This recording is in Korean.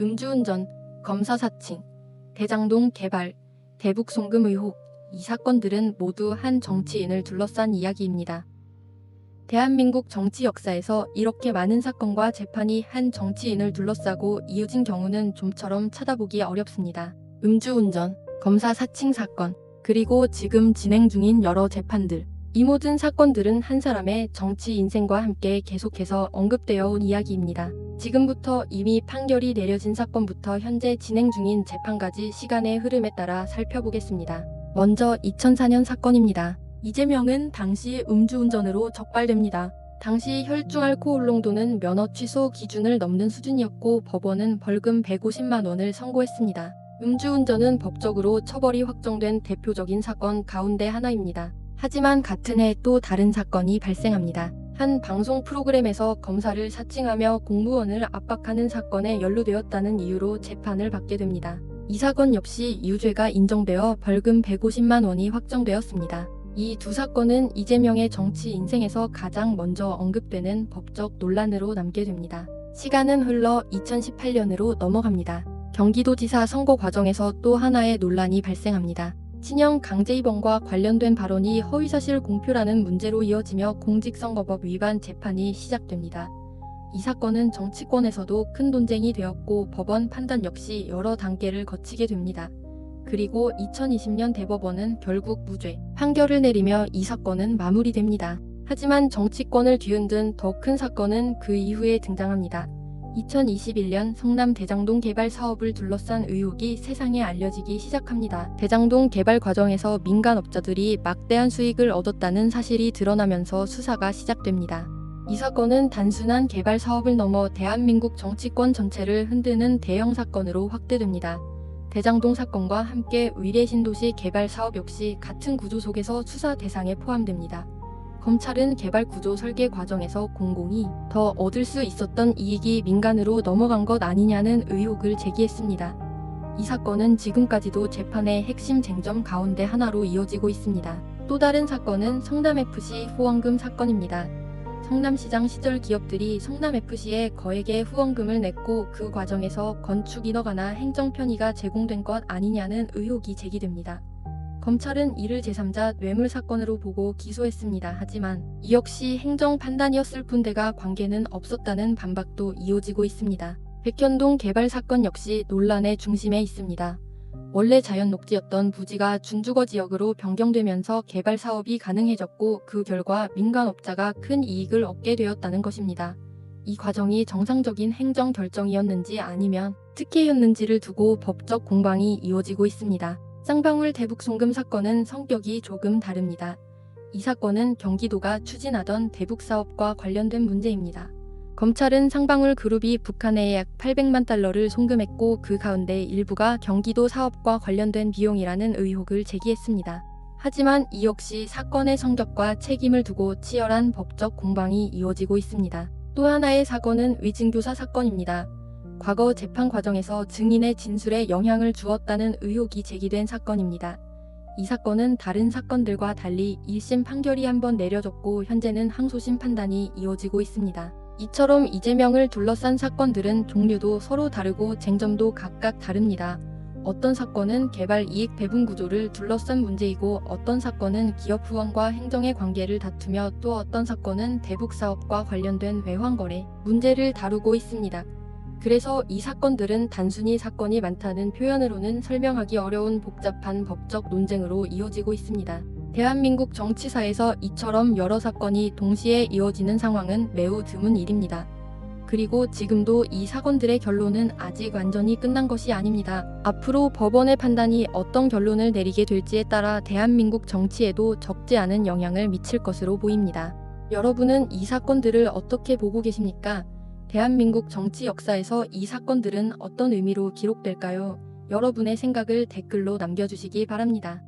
음주운전, 검사 사칭, 대장동 개발, 대북 송금 의혹, 이 사건들은 모두 한 정치인을 둘러싼 이야기입니다. 대한민국 정치 역사에서 이렇게 많은 사건과 재판이 한 정치인을 둘러싸고 이어진 경우는 좀처럼 찾아보기 어렵습니다. 음주운전, 검사 사칭 사건, 그리고 지금 진행 중인 여러 재판들. 이 모든 사건들은 한 사람의 정치 인생과 함께 계속해서 언급되어 온 이야기입니다. 지금부터 이미 판결이 내려진 사건부터 현재 진행 중인 재판까지 시간의 흐름에 따라 살펴보겠습니다. 먼저 2004년 사건입니다. 이재명은 당시 음주운전으로 적발됩니다. 당시 혈중 알코올 농도는 면허 취소 기준을 넘는 수준이었고 법원은 벌금 150만 원을 선고했습니다. 음주운전은 법적으로 처벌이 확정된 대표적인 사건 가운데 하나입니다. 하지만 같은 해 또 다른 사건이 발생합니다. 한 방송 프로그램에서 검사를 사칭하며 공무원을 압박하는 사건에 연루되었다는 이유로 재판을 받게 됩니다. 이 사건 역시 유죄가 인정되어 벌금 150만 원이 확정되었습니다. 이 두 사건은 이재명의 정치 인생에서 가장 먼저 언급되는 법적 논란으로 남게 됩니다. 시간은 흘러 2018년으로 넘어갑니다. 경기도지사 선거 과정에서 또 하나의 논란이 발생합니다. 친형 강제 입원과 관련된 발언이 허위사실 공표라는 문제로 이어지며 공직선거법 위반 재판이 시작됩니다. 이 사건은 정치권에서도 큰 논쟁이 되었고 법원 판단 역시 여러 단계를 거치게 됩니다. 그리고 2020년 대법원은 결국 무죄 판결을 내리며 이 사건은 마무리됩니다. 하지만 정치권을 뒤흔든 더 큰 사건은 그 이후에 등장합니다. 2021년 성남 대장동 개발 사업을 둘러싼 의혹이 세상에 알려지기 시작합니다. 대장동 개발 과정에서 민간업자들이 막대한 수익을 얻었다는 사실이 드러나면서 수사가 시작됩니다. 이 사건은 단순한 개발 사업을 넘어 대한민국 정치권 전체를 흔드는 대형 사건으로 확대됩니다. 대장동 사건과 함께 위례신도시 개발 사업 역시 같은 구조 속에서 수사 대상에 포함됩니다. 검찰은 개발 구조 설계 과정에서 공공이 더 얻을 수 있었던 이익이 민간으로 넘어간 것 아니냐는 의혹을 제기했습니다. 이 사건은 지금까지도 재판의 핵심 쟁점 가운데 하나로 이어지고 있습니다. 또 다른 사건은 성남FC 후원금 사건입니다. 성남시장 시절 기업들이 성남FC에 거액의 후원금을 냈고 그 과정에서 건축 인허가나 행정 편의가 제공된 것 아니냐는 의혹이 제기됩니다. 검찰은 이를 제3자 뇌물 사건으로 보고 기소했습니다. 하지만 이 역시 행정 판단이었을 뿐대가 관계는 없었다는 반박도 이어지고 있습니다. 백현동 개발 사건 역시 논란의 중심에 있습니다. 원래 자연 녹지였던 부지가 준주거 지역으로 변경되면서 개발 사업이 가능해졌고 그 결과 민간업자가 큰 이익을 얻게 되었다는 것입니다. 이 과정이 정상적인 행정 결정이었는지 아니면 특혜였는지를 두고 법적 공방이 이어지고 있습니다. 쌍방울 대북 송금 사건은 성격이 조금 다릅니다. 이 사건은 경기도가 추진하던 대북 사업과 관련된 문제입니다. 검찰은 쌍방울 그룹이 북한에 약 800만 달러를 송금했고 그 가운데 일부가 경기도 사업과 관련된 비용이라는 의혹을 제기했습니다. 하지만 이 역시 사건의 성격과 책임을 두고 치열한 법적 공방이 이어지고 있습니다. 또 하나의 사건은 위증교사 사건입니다. 과거 재판 과정에서 증인의 진술에 영향을 주었다는 의혹이 제기된 사건입니다. 이 사건은 다른 사건들과 달리 1심 판결이 한번 내려졌고 현재는 항소심 판단이 이어지고 있습니다. 이처럼 이재명을 둘러싼 사건들은 종류도 서로 다르고 쟁점도 각각 다릅니다. 어떤 사건은 개발 이익 배분 구조를 둘러싼 문제이고 어떤 사건은 기업 후원과 행정의 관계를 다투며 또 어떤 사건은 대북 사업과 관련된 외환거래 문제를 다루고 있습니다. 그래서 이 사건들은 단순히 사건이 많다는 표현으로는 설명하기 어려운 복잡한 법적 논쟁으로 이어지고 있습니다. 대한민국 정치사에서 이처럼 여러 사건이 동시에 이어지는 상황은 매우 드문 일입니다. 그리고 지금도 이 사건들의 결론은 아직 완전히 끝난 것이 아닙니다. 앞으로 법원의 판단이 어떤 결론을 내리게 될지에 따라 대한민국 정치에도 적지 않은 영향을 미칠 것으로 보입니다. 여러분은 이 사건들을 어떻게 보고 계십니까? 대한민국 정치 역사에서 이 사건들은 어떤 의미로 기록될까요? 여러분의 생각을 댓글로 남겨주시기 바랍니다.